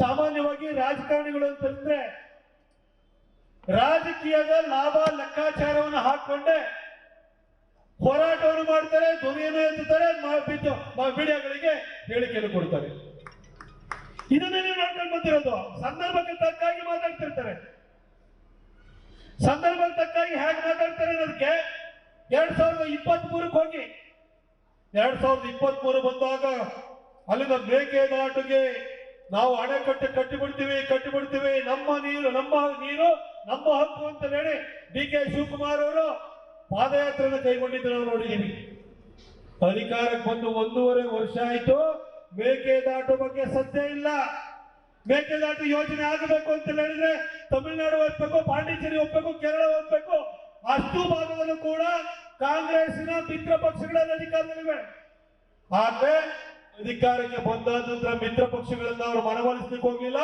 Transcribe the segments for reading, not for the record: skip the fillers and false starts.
ಸಾಮಾನ್ಯವಾಗಿ ರಾಜಕಾರಣಿಗಳು ಅಂತಂದ್ರೆ ರಾಜಕೀಯದ ಲಾಭ ಲೆಕ್ಕಾಚಾರವನ್ನು ಹಾಕೊಂಡೆ ಹೋರಾಟವನ್ನು ಮಾಡ್ತಾರೆ, ಧ್ವನಿಯನ್ನು ಎತ್ತುತ್ತಾರೆ, ಮೀಡಿಯಾಗಳಿಗೆ ಹೇಳಿಕೆಯನ್ನು ಕೊಡ್ತಾರೆ. ಇದನ್ನೇ ಮಾಡ್ಕೊಂಡು ಬಂದಿರೋದು. ಸಂದರ್ಭಕ್ಕೆ ತಕ್ಕಾಗಿ ಮಾತಾಡ್ತಿರ್ತಾರೆ. ಸಂದರ್ಭಕ್ಕೆ ತಕ್ಕಾಗಿ ಹೇಗೆ ಮಾತಾಡ್ತಾರೆ ಅನ್ನೋದಕ್ಕೆ 2023 ಹೋಗಿ 2023 ಬಂದಾಗ ಅಲ್ಲಿನ ಮೇಕೆದಾಟುಗೆ ನಾವು ಅಣೆಕಟ್ಟೆ ಕಟ್ಟಿಬಿಡ್ತೀವಿ, ನಮ್ಮ ನೀರು ನಮ್ಮ ಹಕ್ಕು ಅಂತ ಹೇಳಿ ಡಿ.ಕೆ. ಶಿವಕುಮಾರ್ ಅವರು ಪಾದಯಾತ್ರೆಯನ್ನು ಕೈಗೊಂಡಿದ್ದು ನಾವು ನೋಡಿದ್ದೀವಿ. ಅಧಿಕಾರಕ್ಕೆ ಬಂದು 1.5 ವರ್ಷ ಆಯ್ತು, ಮೇಕೆದಾಟು ಬಗ್ಗೆ ಸತ್ಯ ಇಲ್ಲ. ಮೇಕೆದಾಟು ಯೋಜನೆ ಆಗಬೇಕು ಅಂತ ಹೇಳಿದ್ರೆ ತಮಿಳುನಾಡು ಹೋಗ್ಬೇಕು, ಪಾಂಡಿಚೇರಿ ಹೋಗ್ಬೇಕು, ಕೇರಳ ಹೋಗ್ಬೇಕು. ಅಷ್ಟು ಭಾಗದಲ್ಲೂ ಕೂಡ ಕಾಂಗ್ರೆಸ್ಸಿನ ಮಿತ್ರ ಪಕ್ಷಗಳಲ್ಲಿ ಅಧಿಕಾರದಲ್ಲಿವೆ. ಆದ್ರೆ ಅಧಿಕಾರಕ್ಕೆ ಬಂದಾದ ನಂತರ ಮಿತ್ರ ಪಕ್ಷಗಳನ್ನ ಅವರು ಮನವೊಲಿಸ್ಲಿಕ್ಕೆ ಹೋಗ್ಲಿಲ್ಲ.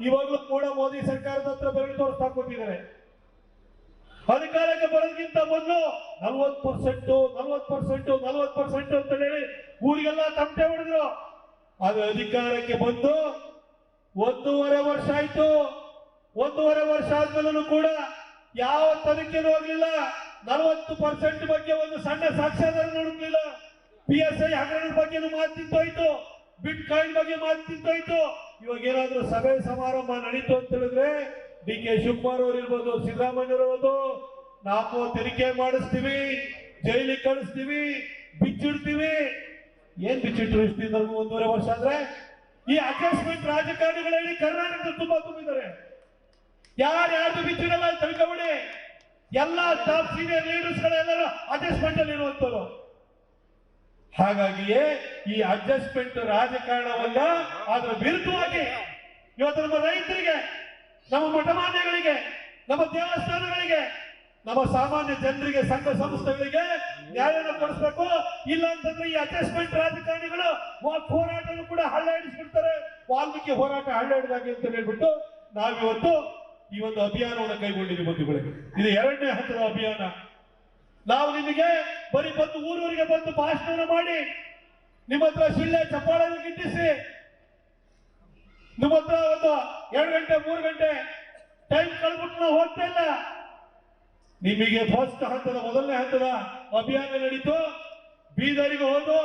ಇವಾಗಲೂ ಕೂಡ ಮೋದಿ ಸರ್ಕಾರದ ಹತ್ರ ಬೆರಳು ತೋರಿಸ್ತಾ ಕೂತಿದ್ದಾರೆ. ಅಧಿಕಾರಕ್ಕೆ ಬರೋದಕ್ಕಿಂತ ಮೊದಲು 40% ಅಂತ ಹೇಳಿ ಊರಿಗೆಲ್ಲ ತಮಟೆ ಹೊಡೆದ್ರು. ಅದು ಅಧಿಕಾರಕ್ಕೆ ಬಂದು 1.5 ವರ್ಷ ಆಯ್ತು. 1.5 ವರ್ಷ ಆದ್ಮೇಲೂ ಕೂಡ ಯಾವ ತನಿಖೆನೂ ಹೋಗ್ಲಿಲ್ಲ. 40% ಬಗ್ಗೆ ಒಂದು ಸಣ್ಣ ಸಾಕ್ಷ್ಯಾಧಾರ ನೋಡಲಿಲ್ಲ. PSI ಹಗರಣದ ಬಗ್ಗೆ ಮಾತಿತ್ತೋಯ್ತು, ಬಿಟ್ ಕಾಯಿನ್ ಬಗ್ಗೆ ಮಾತಿತ್ತೋಯ್ತು. ಇವಾಗ ಏನಾದ್ರೂ ಸಭೆ ಸಮಾರಂಭ ನಡೀತು ಅಂತ ಹೇಳಿದ್ರೆ ಡಿ.ಕೆ. ಶಿವಕುಮಾರ್ ಅವರು ಇರ್ಬೋದು, ಸಿದ್ದರಾಮಯ್ಯ ಇರ್ಬೋದು, ನಾವು ತನಿಖೆ ಮಾಡಿಸ್ತೀವಿ, ಜೈಲಿಗೆ ಕಳಿಸ್ತೀವಿ, ಬಿಚ್ಚಿಡ್ತೀವಿ. ಏನ್ ಬಿಚ್ಚಿಟ್ರು ಇಷ್ಟಿಂದ 1.5 ವರ್ಷ ಆದ್ರೆ? ಈ ಅಡ್ಜಸ್ಟ್ಮೆಂಟ್ ರಾಜಕಾರಣಿಗಳಲ್ಲಿ ಕರ್ನಾಟಕದಲ್ಲಿ ತುಂಬಾ ತುಂಬಿದ್ದಾರೆ. ಯಾರ್ಯಾರ್ದು ಬಿಚ್ಚಿಡಲ್ಲ ತಿಳ್ಕೊಬಿಡಿ. ಎಲ್ಲ ಟಾಪ್ ಸೀನಿಯರ್ ಲೀಡರ್ಸ್ ಗಳೆಲ್ಲರೂ ಅಡ್ಜಸ್ಟ್ಮೆಂಟ್ ಅಲ್ಲಿ ಇರುವಂತರು. ಹಾಗಾಗಿಯೇ ಈ ಅಡ್ಜಸ್ಟ್ಮೆಂಟ್ ರಾಜಕಾರಣವನ್ನ ಅದರ ವಿರುದ್ಧವಾಗಿ ಇವತ್ತು ನಮ್ಮ ರೈತರಿಗೆ, ನಮ್ಮ ಮಠಮಾನ್ಯಗಳಿಗೆ, ನಮ್ಮ ದೇವಸ್ಥಾನಗಳಿಗೆ, ನಮ್ಮ ಸಾಮಾನ್ಯ ಜನರಿಗೆ, ಸಂಘ ಸಂಸ್ಥೆಗಳಿಗೆ ನ್ಯಾಯವನ್ನು ಕೊಡಿಸ್ಬೇಕು. ಇಲ್ಲ ಅಂತಂದ್ರೆ ಈ ಅಡ್ಜಸ್ಟ್ಮೆಂಟ್ ರಾಜಕಾರಣಿಗಳು ಹೋರಾಟವನ್ನು ಕೂಡ ಹಳ್ಳಿಡಿಸ್ಬಿಡ್ತಾರೆ. ವಾಲ್ಮೀಕಿ ಹೋರಾಟ ಹಳ್ಳಿಡಿದಾಗೆ ಅಂತ ಹೇಳ್ಬಿಟ್ಟು ನಾವಿವತ್ತು ಈ ಒಂದು ಅಭಿಯಾನವನ್ನು ಕೈಗೊಂಡಿದ್ದೀವಿ ಬಂಧುಗಳಿಗೆ. ಇದು 2ನೇ ಹಂತದ ಅಭಿಯಾನ. ನಾವು ನಿಮಗೆ ಬರೀ ಬಂದು ಊರೂರಿಗೆ ಬಂದು ಭಾಷಣ ಮಾಡಿ ನಿಮ್ಮ ಹತ್ರ ಶಿಳ್ಳೆ ಚಪ್ಪಾಳೆಯನ್ನು ಗಿಟ್ಟಿಸಿ ನಿಮ್ಮ ಹತ್ರ ಒಂದು 2 ಗಂಟೆ 3 ಗಂಟೆ ಟೈಮ್ ಕಳ್ಬಿಟ್ಟು ನಾವು ಹೋಗ್ತಾ ಇಲ್ಲ. ನಿಮಗೆ ಫಸ್ಟ್ ಹಂತದ 1ನೇ ಹಂತದ ಅಭಿಯಾನ ನಡೀತು. ಬೀದರಿಗೆ ಹೋದು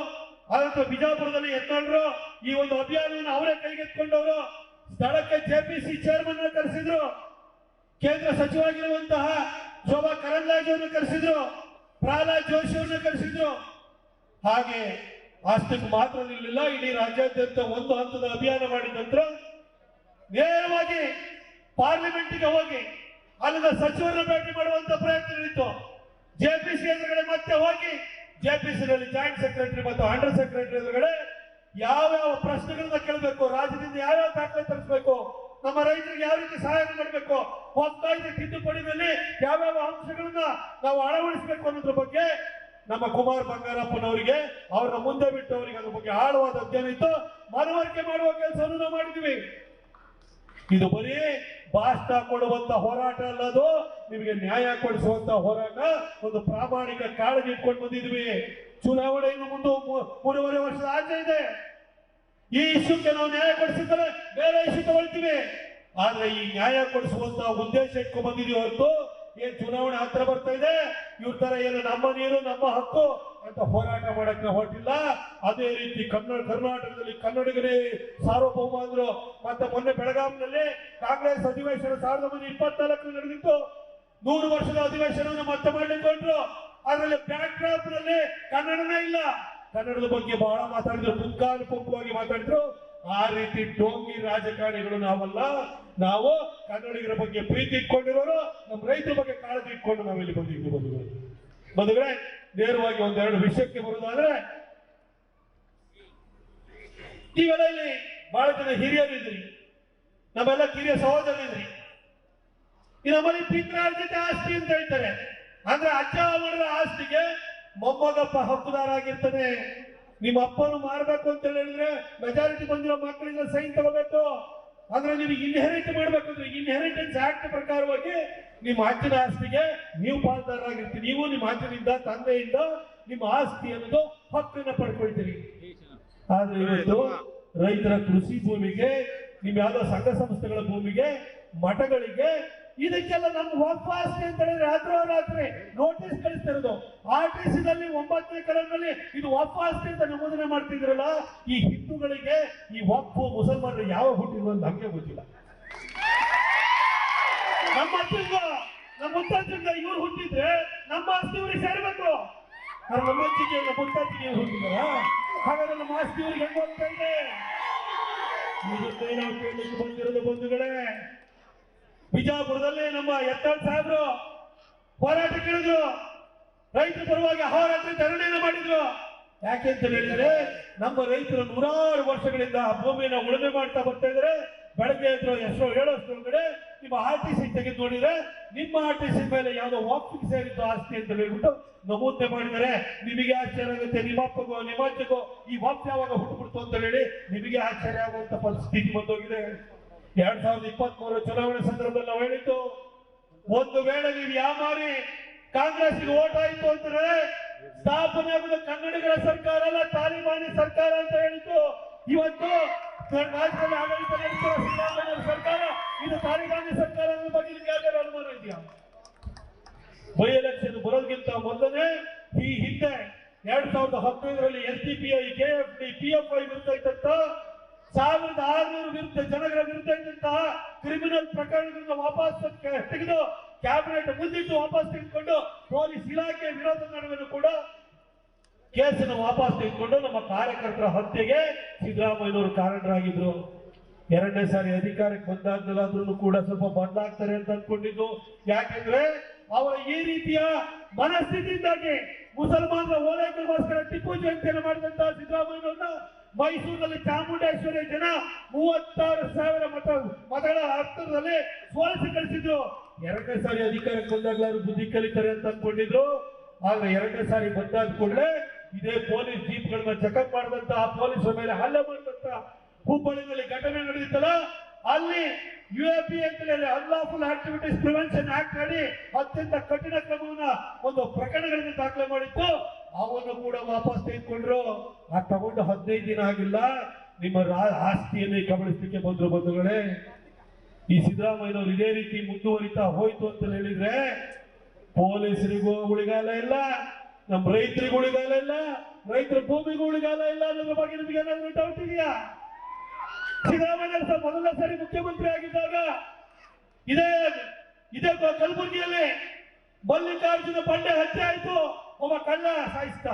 ಅದರ ಬಿಜಾಪುರದಲ್ಲಿ ಎತ್ತಂಡ್ರು. ಈ ಒಂದು ಅಭಿಯಾನವನ್ನು ಅವರೇ ಕೈಗೆತ್ಕೊಂಡವರು. ಸ್ಥಳಕ್ಕೆ JPC ಚೇರ್ಮನ್ ಕರೆಸಿದ್ರು, ಕೇಂದ್ರ ಸಚಿವರಾಗಿರುವಂತಹ ಶೋಭಾ ಕರಂದ್ಲಾಜೆ ಅವರನ್ನು ಕರೆಸಿದ್ರು, ಪ್ರಹ್ಲಾದ್ ಜೋಶಿ ಅವರನ್ನು ಕರೆಸಿದ್ರು. ಹಾಗೆ ಅಷ್ಟಕ್ಕೆ ಮಾತ್ರ ನಿಲ್ಲಿಲ್ಲ. ಇಡೀ ರಾಜ್ಯಾದ್ಯಂತ ಒಂದು ಹಂತದ ಅಭಿಯಾನ ಮಾಡಿದ ನಂತರ ನೇರವಾಗಿ ಪಾರ್ಲಿಮೆಂಟ್ಗೆ ಹೋಗಿ ಅಲ್ಲಿನ ಸಚಿವರನ್ನ ಭೇಟಿ ಮಾಡುವಂತ ಪ್ರಯತ್ನ ನಡೀತು. JPC ಎದುರುಗಡೆ ಮತ್ತೆ ಹೋಗಿ JPC ನಲ್ಲಿ ಜಾಯಿಂಟ್ ಸೆಕ್ರೆಟರಿ ಮತ್ತು ಅಂಡರ್ ಸೆಕ್ರೆಟರಿ ಎದುರುಗಡೆ ಯಾವ್ಯಾವ ಪ್ರಶ್ನೆಗಳನ್ನ ಕೇಳಬೇಕು, ರಾಜ್ಯದಿಂದ ಯಾವ್ಯಾವ ದಾಖಲೆ ತರಿಸಬೇಕು, ನಮ್ಮ ರೈತರಿಗೆ ಯಾವ ರೀತಿ ಸಹಾಯ ಮಾಡಬೇಕು, ಹೊಸದಾಗಿ ತಿದ್ದುಪಡಿನಲ್ಲಿ ಯಾವ್ಯಾವ ಅಂಶಗಳನ್ನ ನಾವು ಅಳವಡಿಸಬೇಕು ಅನ್ನೋದ್ರ ಬಗ್ಗೆ ನಮ್ಮ ಕುಮಾರ್ ಬಂಗಾರಪ್ಪನವರಿಗೆ, ಅವ್ರನ್ನ ಮುಂದೆ ಬಿಟ್ಟು ಅವರಿಗೆ ಅದ್ರ ಬಗ್ಗೆ ಆಳವಾದ ಅಧ್ಯಯನ ಇತ್ತು. ಮನವರಿಕೆ ಮಾಡುವ ಕೆಲಸವನ್ನು ನಾವು ಮಾಡಿದ್ವಿ. ಇದು ಬರೀ ಭಾಷಣ ಕೊಡುವಂತ ಹೋರಾಟ ಅಲ್ಲದು, ನಿಮಗೆ ನ್ಯಾಯ ಕೊಡಿಸುವಂತ ಹೋರಾಟ. ಒಂದು ಪ್ರಾಮಾಣಿಕ ಕಾಳಜಿ ಇಟ್ಕೊಂಡು ಬಂದಿದ್ವಿ. ಚುನಾವಣೆ ಇನ್ನು ಮುಂದೆ 3.5 ವರ್ಷದ ಆಚೆ ಇದೆ. ಈ ಇಶ್ಯೂಕ್ಕೆ ನಾವು ನ್ಯಾಯ ಕೊಡಿಸಿದ್ರೆ ಬೇರೆ ಇಶ್ಯೂ ತಗೊಳ್ತೀವಿ. ಆದ್ರೆ ಈ ನ್ಯಾಯ ಕೊಡಿಸುವಂತ ಉದ್ದೇಶ ಇಟ್ಕೊಂಡು ಬಂದಿದೀವಿ ಹೊರತು ಏನ್ ಚುನಾವಣೆ ಹತ್ರ ಬರ್ತಾ ಇದೆ ಇವ್ರ ತರ ಏನು ನಮ್ಮ ನೀರು ನಮ್ಮ ಹಕ್ಕು ಅಂತ ಹೋರಾಟ ಮಾಡಕ್ಕೆ ಹೊರಟಿಲ್ಲ. ಅದೇ ರೀತಿ ಕರ್ನಾಟಕದಲ್ಲಿ ಕನ್ನಡಿಗರೇ ಸಾರ್ವಭೌಮ ಅಂದ್ರು. ಮತ್ತೆ ಮೊನ್ನೆ ಬೆಳಗಾವಿನಲ್ಲಿ ಕಾಂಗ್ರೆಸ್ ಅಧಿವೇಶನ 1924 ನಡೆದಿತ್ತು. 100 ವರ್ಷದ ಅಧಿವೇಶನವನ್ನು ಮತ್ತೆ ಮಾಡಿಕೊಂಡ್ರು. ಅದರಲ್ಲಿ ಬ್ಯಾಕ್ ಡ್ರಾಪ್ ನಲ್ಲಿ ಕನ್ನಡನೇ ಇಲ್ಲ. ಕನ್ನಡದ ಬಗ್ಗೆ ಬಹಳ ಮಾತಾಡಿದ್ರು, ಪುಂಖಾನುಪುಂಖವಾಗಿ ಮಾತಾಡಿದ್ರು. ಆ ರೀತಿ ಡೋಂಗಿ ರಾಜಕಾರಣಿಗಳು ನಾವಲ್ಲ. ನಾವು ಕನ್ನಡಿಗರ ಬಗ್ಗೆ ಪ್ರೀತಿ ಇಟ್ಕೊಂಡಿರೋರು, ನಮ್ಮ ರೈತರ ಬಗ್ಗೆ ಕಾಳಜಿ ಇಟ್ಕೊಂಡು ನಾವಿಲ್ಲಿ ಬಂದಿದ್ವಿ ಬಂಧುಗಳೇ. ನೇರವಾಗಿ 1-2 ವಿಷಯಕ್ಕೆ ಬರುವುದಾದ್ರೆ, ನೀವೆಲ್ಲ ಇಲ್ಲಿ ಬಹಳ ಜನ ಹಿರಿಯರಿದ್ರಿ, ನಮ್ಮೆಲ್ಲ ಕಿರಿಯ ಸಹೋದರಿದ್ರಿ. ಈ ನಮ್ಮಲ್ಲಿ ಪಿತ್ರಾರ್ಜಿತ ಆಸ್ತಿ ಅಂತ ಹೇಳ್ತಾರೆ. ಅಂದ್ರೆ ಅಜ್ಜ ಮಾಡಿದ ಆಸ್ತಿಗೆ ಮೊಮ್ಮಗಪ್ಪ ಹಕ್ಕುದಾರ ಆಗಿರ್ತಾನೆ. ನಿಮ್ಮ ಅಪ್ಪನು ಮಾರ್ಬೇಕು ಅಂತ ಹೇಳಿದ್ರೆ ಮೆಜಾರಿಟಿ ಬಂದಿರೋ ಮಕ್ಕಳಿಂದ ಸೈನ್ ತಗೋಬೇಕು. ಅಂದ್ರೆ ನೀವು ಇನ್ಹೆರಿಟ್ ಮಾಡ್ಬೇಕಂದ್ರೆ ಇನ್ಹೆರಿಟೆನ್ಸ್ ಆಕ್ಟ್ ಪ್ರಕಾರವಾಗಿ ನಿಮ್ಮ ಅಜ್ಜನ ಆಸ್ತಿಗೆ ನೀವು ಪಾಲ್ದಾರರಾಗಿರ್ತೀರಿ. ನೀವು ನಿಮ್ಮ ಅಜ್ಜನಿಂದ ತಂದೆಯಿಂದ ನಿಮ್ಮ ಆಸ್ತಿ ಅನ್ನೋದು ಹಕ್ಕನ್ನ ಪಡ್ಕೊಳ್ತೀರಿ. ಆದ್ರೆ ಇವತ್ತು ರೈತರ ಕೃಷಿ ಭೂಮಿಗೆ ನಿಮ್ ಯಾವ್ದೋ ಸಂಘ ಸಂಸ್ಥೆಗಳ ಭೂಮಿಗೆ, ಮಠಗಳಿಗೆ, ಇದಕ್ಕೆಲ್ಲ ನಮ್ಗೆ ವಾಪಸ್ ಅಂತ ಹೇಳಿದ್ರೆ ರಾತ್ರಿ ನೋಟಿಸ್ ಕಳಿಸ್ತಿರೋದು. RTC ದಲ್ಲಿ 9ನೇ ಕಲಂನಲ್ಲಿ ಇದು ವಾಪಸ್ ಅಂತ ನಮೂದನೆ ಮಾಡ್ತಿದ್ರಲ್ಲ. ಈ ಹಿಂದೂಗಳಿಗೆ ಈ ವಕ್ಫ್ ಮುಸಲ್ಮಾನರು ಯಾವ ಹುಟ್ಟಿದ್ರು ಅಂತ ನಮ್ಗೆ ಗೊತ್ತಿಲ್ಲ. ನಮ್ಮ ಮುತ್ತಜ್ಜಂಗ ಇವ್ರು ಹುಟ್ಟಿದ್ರೆ ನಮ್ಮ ಆಸ್ತಿ ಇವ್ರಿಗೆ ಸೇರ್ಬೇಕು. ನಮ್ಮ ಅಜ್ಜಿಗೆ ನಮ್ಮ ಮುತ್ತಜ್ಜಿಗೆ ಇವ್ರು ಹುಟ್ಟಿದಾರ, ಹಾಗಾದ್ರೆ ನಮ್ಮ ಆಸ್ತಿ ಇವ್ರಿಗೆ ಹೆಂಗ್ ಹೋಗ್ತಾ ಇದೆ? ಇದನ್ನೇ ನಾವು ಕೇಳಲಿಕ್ಕೆ ಬಂದಿರೋದು ಬಂಧುಗಳೇ. ಬಿಜಾಪುರದಲ್ಲಿ ನಮ್ಮ ಯತ್ನಾಳ್ ಸಾಹೇಬ್ರು ಹೋರಾಟಕ್ಕಿಳಿದ್ರು, ರೈತರ ಪರವಾಗಿ ಅಹೋರಾತ್ರಿ ಧರಣಿಯನ್ನು ಮಾಡಿದ್ರು. ಯಾಕೆ ಅಂತ ಹೇಳಿದ್ರೆ ನಮ್ಮ ರೈತರು 100 ವರ್ಷಗಳಿಂದ ಭೂಮಿಯನ್ನು ಉಳುಮೆ ಮಾಡ್ತಾ ಬರ್ತಾ ಇದ್ರೆ, ಬೆಳಗ್ಗೆ ಎದ್ರು ಎಷ್ಟೋ ಹೇಳೋಷ್ಟೊಳಗಡೆ ನಿಮ್ಮ RTC ತೆಗೆದು ನೋಡಿದ್ರೆ ನಿಮ್ಮ RTC ಮೇಲೆ ಯಾವುದೋ ವಾಕ್ಫಿಗೆ ಸೇರಿದ್ದು ಆಸ್ತಿ ಅಂತ ಹೇಳ್ಬಿಟ್ಟು ನಮೂದನೆ ಮಾಡಿದರೆ ನಿಮಗೆ ಆಶ್ಚರ್ಯ ಆಗುತ್ತೆ. ನಿಮ್ಮ ಅಪ್ಪಗೋ ನಿಮ್ಮ ಅಜ್ಜಗೋ ಈ ವಾಕ್ ಯಾವಾಗ ಹುಟ್ಟುಬಿಡ್ತು ಅಂತ ಹೇಳಿ ನಿಮಗೆ ಆಶ್ಚರ್ಯ ಆಗುವಂತ ಪರಿಸ್ಥಿತಿ ಬಂದೋಗಿದೆ. 2023 ಚುನಾವಣೆ ಸಂದರ್ಭದಲ್ಲಿ ನಾವು ಹೇಳಿದ್ದು, ಒಂದು ವೇಳೆ ನೀವು ಯಾಮಾರಿ ಕಾಂಗ್ರೆಸ್ಗೆ ಓಟ್ ಆಯ್ತು ಅಂದ್ರೆ ಸ್ಥಾಪನೆ ಆಗುವುದು ಕನ್ನಡಿಗರ ಸರ್ಕಾರ ಅಲ್ಲ, ತಾಲಿಬಾನಿ ಸರ್ಕಾರ ಅಂತ ಹೇಳಿದ್ದು. ಇವತ್ತು ರಾಜ್ಯದಲ್ಲಿ ಆಡಳಿತ ನಡೆಸುವ ಸಿದ್ದರಾಮಯ್ಯ ಸರ್ಕಾರ ಇದು ತಾಲಿಬಾನಿ ಸರ್ಕಾರ ಅನ್ನೋ ಬಗ್ಗೆ ನಿಮ್ಗೆ ಯಾವ್ದಾದ್ರು ಅನುಮಾನ ಇದೆಯಾ? ಬೈ ಎಲೆಕ್ಷನ್ ಬರೋದಕ್ಕಿಂತ ಮೊದಲನೇ ಈ ಹಿಂದೆ 2015ರಲ್ಲಿ SDPI, KFD, PFI ವಿರುದ್ಧ ಇದ್ದಂತ 1600 ವಿರುದ್ಧ ಜನಗಳ ವಿರುದ್ಧ ಇದ್ದಂತಹ ಕ್ರಿಮಿನಲ್ ಪ್ರಕರಣಗಳನ್ನು ವಾಪಸ್ ತೆಗೆದು ಕ್ಯಾಬಿನೆಟ್ ಮುಂದಿಟ್ಟು ವಾಪಸ್ ತೆಗೆದುಕೊಂಡು ಪೊಲೀಸ್ ಇಲಾಖೆ ವಿರೋಧ ನಡುವೆನೂ ಕೂಡ ಕೇಸನ್ನು ವಾಪಸ್ ತೆಗೆದುಕೊಂಡು ನಮ್ಮ ಕಾರ್ಯಕರ್ತರ ಹತ್ಯೆಗೆ ಸಿದ್ದರಾಮಯ್ಯನವರು ಕಾರಣರಾಗಿದ್ರು. 2ನೇ ಸಾರಿ ಅಧಿಕಾರಕ್ಕೆ ಬಂದಾದ್ರೂ ಕೂಡ ಸ್ವಲ್ಪ ಬದಲಾಗ್ತಾರೆ ಅಂತ ಅನ್ಕೊಂಡಿದ್ದು. ಯಾಕೆಂದ್ರೆ ಅವರ ಈ ರೀತಿಯ ಮನಸ್ಥಿತಿಯಿಂದಾಗಿ ಮುಸಲ್ಮಾನರ ಓಲೈಕೆಗೋಸ್ಕರ ಟಿಪ್ಪು ಜಯಂತಿಯನ್ನು ಮಾಡಿದಂತಹ ಸಿದ್ದರಾಮಯ್ಯನವರನ್ನ ಮೈಸೂರಿನಲ್ಲಿ ಚಾಮುಂಡೇಶ್ವರಿ ಜನ 36,000 ಮತಗಳ ಅಂತರದಲ್ಲಿ ಸೋಲಿಸಿ ಕಳಿಸಿದ್ರು. 2ನೇ ಸಾರಿ ಅಧಿಕಾರಕ್ಕೆ ಬಂದಾಗಲೂ ಅವರು ಬುದ್ಧಿ ಕಲಿತಾರೆ ಅಂತ ಅನ್ಕೊಂಡಿದ್ರು. ಆದ್ರೆ 2ನೇ ಸಾರಿ ಬಂದಾದ ಕೂಡಲೇ ಇದೇ ಪೊಲೀಸ್ ಜೀಪ್ಗಳನ್ನ ಚೆಕಪ್ ಮಾಡಿದಂತ, ಪೊಲೀಸರ ಮೇಲೆ ಹಲ್ಲೆ ಮಾಡಿದಂತ ಹುಬ್ಬಳ್ಳಿನಲ್ಲಿ ಘಟನೆ ನಡೆದಿತ್ತಲ್ಲ, ಅಲ್ಲಿ UAP ಅಂತ ಹೇಳಿ ಅನ್ಲಾಫುಲ್ ಆಕ್ಟಿವಿಟೀಸ್ ಪ್ರಿವೆನ್ಷನ್ ಆಕ್ಟ್ ಅಡಿ ಅತ್ಯಂತ ಕಠಿಣ ಕ್ರಮವನ್ನ ಒಂದು ಪ್ರಕರಣಗಳನ್ನು ದಾಖಲೆ ಮಾಡಿತ್ತು. ಅವನ್ನು ಕೂಡ ವಾಪಸ್ ತೆಗೆದುಕೊಂಡ್ರು. ಆ ತಗೊಂಡು 15 ದಿನ ಆಗಿಲ್ಲ, ನಿಮ್ಮ ಆಸ್ತಿಯನ್ನು ಕಬಳಿಸಲಿಕ್ಕೆ ಬಂದ್ರು. ಬಂಧುಗಳೇ, ಈ ಸಿದ್ದರಾಮಯ್ಯನವರು ಇದೇ ರೀತಿ ಮುಂದುವರಿತಾ ಹೋಯ್ತು ಅಂತ ಹೇಳಿದ್ರೆ ಪೊಲೀಸರಿಗೂ ಉಳಿಗಾಲ ಇಲ್ಲ, ನಮ್ಮ ರೈತರಿಗೂ ಉಳಿಗಾಲ ಇಲ್ಲ, ರೈತರ ಭೂಮಿಗೂ ಉಳಿಗಾಲ ಇಲ್ಲ ಅನ್ನೋದ್ರ ಬಗ್ಗೆ ನಿಮಗೆ ಏನಾದ್ರು ಡೌಟ್ ಇದೆಯಾ? ಸಿದ್ದರಾಮಯ್ಯ ಮೊದಲ ಸಾರಿ ಮುಖ್ಯಮಂತ್ರಿ ಆಗಿದ್ದಾಗ ಇದೇ ಕಲಬುರಗಿಯಲ್ಲಿ ಮಲ್ಲಿಕಾರ್ಜುನ ಬಂಡೆ ಹತ್ಯೆ ಆಯ್ತು, ಒಬ್ಬ ಕಳ್ಳ ಸಾಯಿಸಿದ.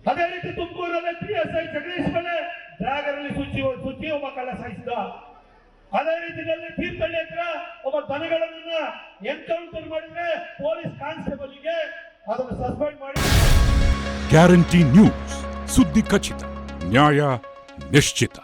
ಅದೇ ರೀತಿ ತುಮಕೂರಲ್ಲಿ PSI ಜಗದೀಶ್ ಮೇಲೆ ಡ್ರ್ಯಾಗರ್ ಅಲ್ಲಿ ಸುಚ್ಚಿ ಒಬ್ಬ ಕಳ್ಳ ಸಾಯಿಸಿದ. ಅದೇ ರೀತಿಯಲ್ಲಿ ತೀರ್ಥಹಳ್ಳಿ ಹತ್ರ ಒಬ್ಬ ದನಗಳನ್ನ ಎನ್ಕೌಂಟರ್ ಮಾಡಿದ್ರೆ ಪೊಲೀಸ್ ಕಾನ್ಸ್ಟೇಬಲ್ಗೆ ಅದನ್ನು ಸಸ್ಪೆಂಡ್ ಮಾಡಿ. ಗ್ಯಾರಂಟಿ ನ್ಯೂಸ್, ಸುದ್ದಿ ಖಚಿತ, ನ್ಯಾಯ ನಿಶ್ಚಿತ.